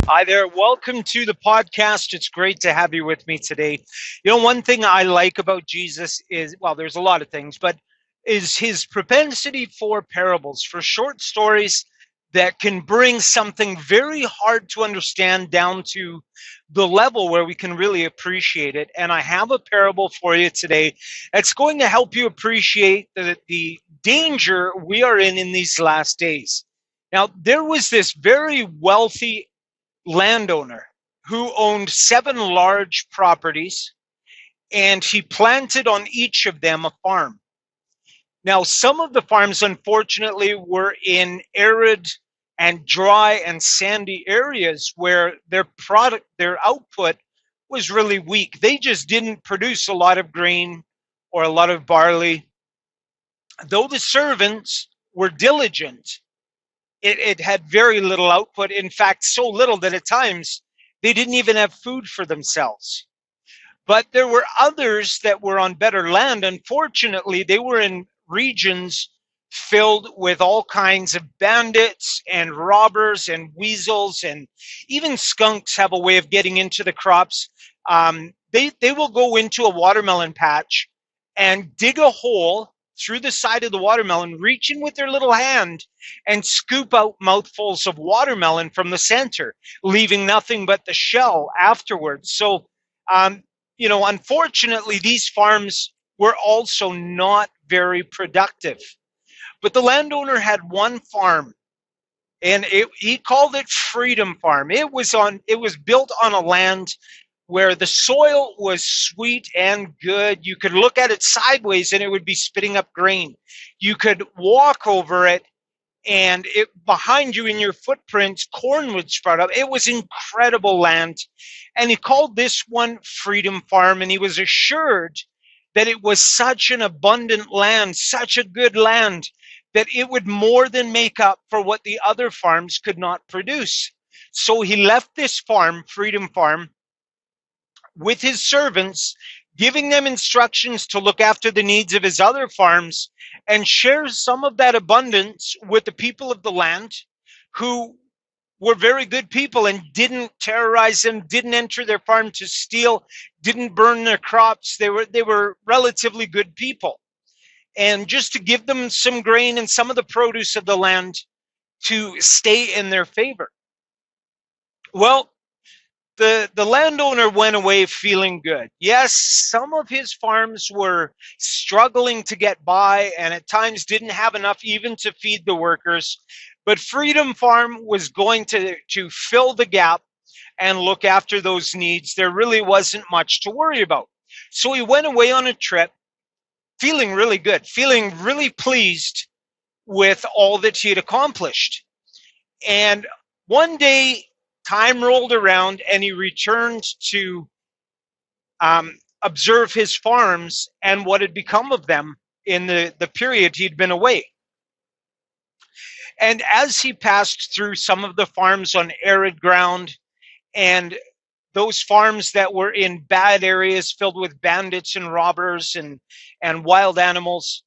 Hi there. Welcome to the podcast. It's great to have you with me today. One thing I like about Jesus is, well, there's a lot of things, but is his propensity for parables, for short stories that can bring something very hard to understand down to the level where we can really appreciate it. And I have a parable for you today that's going to help you appreciate the danger we are in these last days. Now, there was this very wealthy landowner who owned 7 large properties, and he planted on each of them a farm. Now, some of the farms, unfortunately, were in arid and dry and sandy areas where their output was really weak. They just didn't produce a lot of grain or a lot of barley. Though the servants were diligent, it had very little output. In fact, so little that at times they didn't even have food for themselves. But there were others that were on better land. Unfortunately, they were in regions filled with all kinds of bandits and robbers and weasels, and even skunks have a way of getting into the crops. They will go into a watermelon patch and dig a hole through the side of the watermelon, reach in with their little hand and scoop out mouthfuls of watermelon from the center, leaving nothing but the shell afterwards. So, unfortunately, these farms were also not very productive. But the landowner had one farm, and he called it Freedom Farm. It was built on a land where the soil was sweet and good. You could look at it sideways and it would be spitting up grain. You could walk over it and behind you in your footprints, corn would sprout up. It was incredible land. And he called this one Freedom Farm, and he was assured that it was such an abundant land, such a good land, that it would more than make up for what the other farms could not produce. So he left this farm, Freedom Farm, with his servants, giving them instructions to look after the needs of his other farms, and share some of that abundance with the people of the land who were very good people and didn't terrorize them, didn't enter their farm to steal, didn't burn their crops. They were relatively good people. And just to give them some grain and some of the produce of the land to stay in their favor. Well, the landowner went away feeling good. Yes, some of his farms were struggling to get by and at times didn't have enough even to feed the workers. But Freedom Farm was going to fill the gap and look after those needs. There really wasn't much to worry about. So he went away on a trip feeling really good, feeling really pleased with all that he had accomplished. And one day, time rolled around and he returned to observe his farms and what had become of them in the period he'd been away. And as he passed through some of the farms on arid ground and those farms that were in bad areas filled with bandits and robbers and wild animals,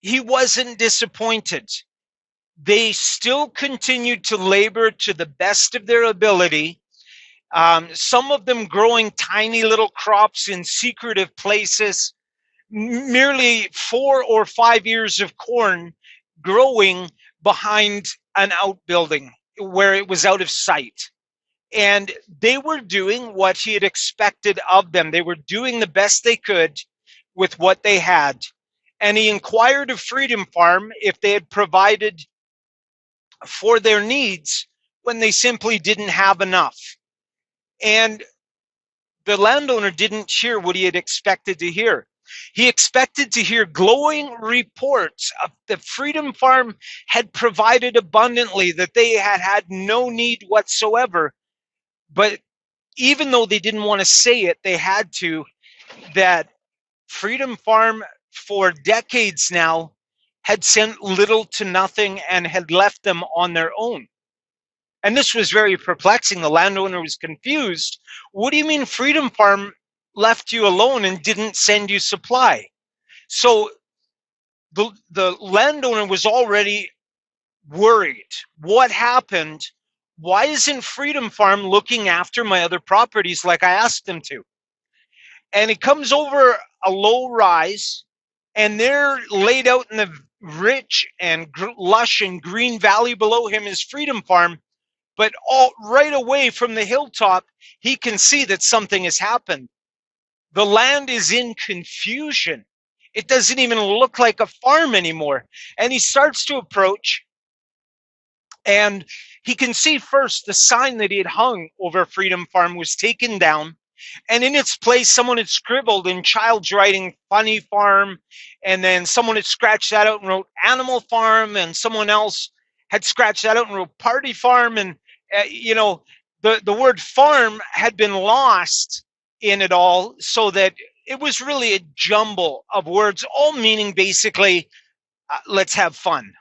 he wasn't disappointed. They still continued to labor to the best of their ability. Some of them growing tiny little crops in secretive places, merely 4 or 5 ears of corn growing behind an outbuilding where it was out of sight. And they were doing what he had expected of them. They were doing the best they could with what they had. And he inquired of Freedom Farm if they had provided for their needs when they simply didn't have enough. And the landowner didn't hear what he had expected to hear. He expected to hear glowing reports of the Freedom Farm had provided abundantly, that they had had no need whatsoever. But even though they didn't want to say it, they had to, that Freedom Farm for decades now had sent little to nothing and had left them on their own. And this was very perplexing. The landowner was confused. What do you mean Freedom Farm left you alone and didn't send you supply? So the landowner was already worried. What happened Why isn't Freedom Farm looking after my other properties like I asked them to? And he comes over a low rise, and they're laid out in the rich and lush and green valley below him is Freedom Farm. But all right away from the hilltop, he can see that something has happened. The land is in confusion. It doesn't even look like a farm anymore. And he starts to approach, and he can see first the sign that he had hung over Freedom Farm was taken down. And in its place, someone had scribbled in child's writing, Funny Farm. And then someone had scratched that out and wrote Animal Farm. And someone else had scratched that out and wrote Party Farm. And, the word farm had been lost in it all, so that it was really a jumble of words, all meaning basically, let's have fun.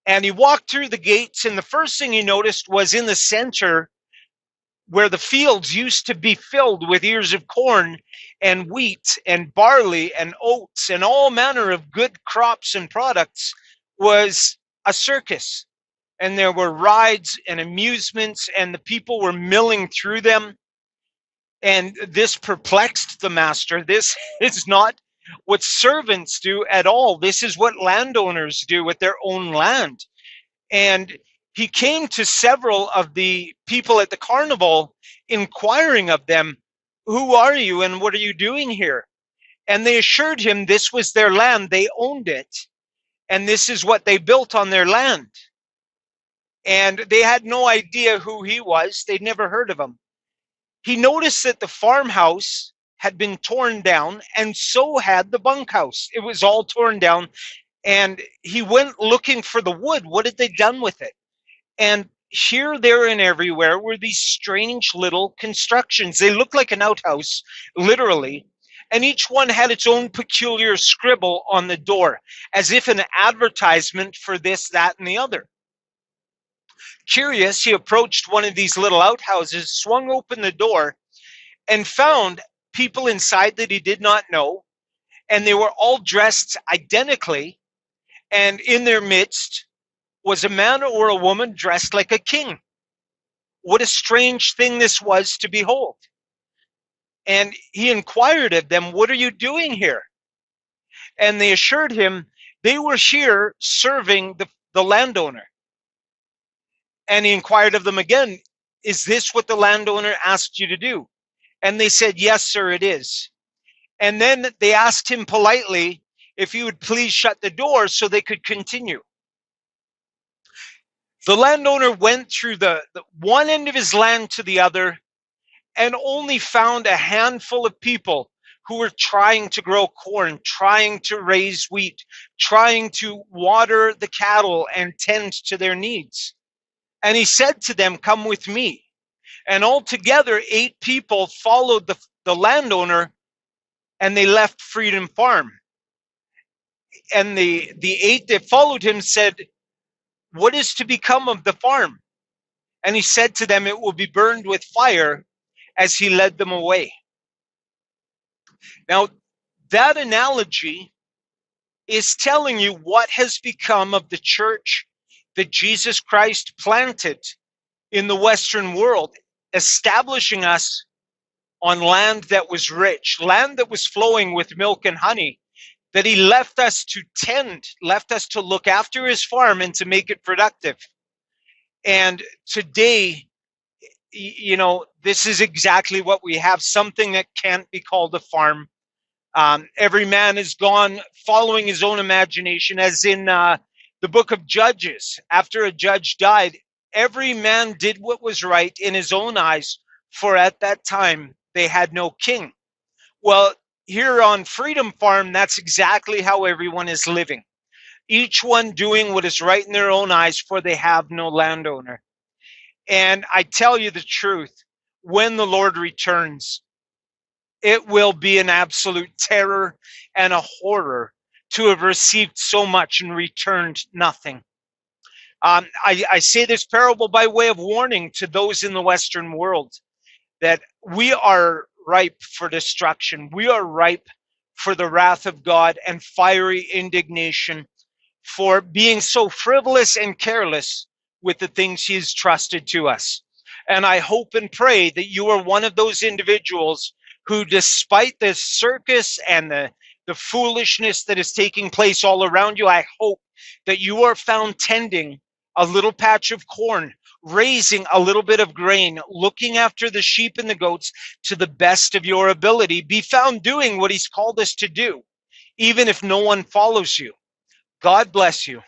And he walked through the gates, and the first thing he noticed was in the center, where the fields used to be filled with ears of corn and wheat and barley and oats and all manner of good crops and products, was a circus. And there were rides and amusements, and the people were milling through them. And this perplexed the master. This is not what servants do at all. This is what landowners do with their own land. And he came to several of the people at the carnival, inquiring of them, who are you and what are you doing here? And they assured him this was their land, they owned it, and this is what they built on their land. And they had no idea who he was. They'd never heard of him. He noticed that the farmhouse had been torn down, and so had the bunkhouse. It was all torn down. And he went looking for the wood. What had they done with it? And here, there, and everywhere were these strange little constructions. They looked like an outhouse, literally. And each one had its own peculiar scribble on the door, as if an advertisement for this, that, and the other. Curious, he approached one of these little outhouses, swung open the door, and found people inside that he did not know. And they were all dressed identically. And in their midst was a man or a woman dressed like a king. What a strange thing this was to behold. And he inquired of them, what are you doing here? And they assured him they were here serving the landowner. And he inquired of them again, is this what the landowner asked you to do? And they said, yes, sir, it is. And then they asked him politely if he would please shut the door so they could continue. The landowner went through the one end of his land to the other, and only found a handful of people who were trying to grow corn, trying to raise wheat, trying to water the cattle and tend to their needs. And he said to them, come with me. And altogether, 8 people followed the landowner, and they left Freedom Farm. And the 8 that followed him said, what is to become of the farm? And he said to them, it will be burned with fire, as he led them away. Now, that analogy is telling you what has become of the church that Jesus Christ planted in the Western world, establishing us on land that was rich, land that was flowing with milk and honey, that he left us to tend, left us to look after his farm and to make it productive. And today, this is exactly what we have, something that can't be called a farm. Every man is gone following his own imagination, as in the book of Judges. After a judge died, every man did what was right in his own eyes, for at that time they had no king. Well, here on Freedom Farm, that's exactly how everyone is living. Each one doing what is right in their own eyes, for they have no landowner. And I tell you the truth, when the Lord returns, it will be an absolute terror and a horror to have received so much and returned nothing. I say this parable by way of warning to those in the Western world that we are ripe for destruction. We are ripe for the wrath of God and fiery indignation for being so frivolous and careless with the things he's trusted to us. And I hope and pray that you are one of those individuals who, despite the circus and the foolishness that is taking place all around you, I hope that you are found tending a little patch of corn, raising a little bit of grain, looking after the sheep and the goats to the best of your ability. Be found doing what he's called us to do, even if no one follows you. God bless you.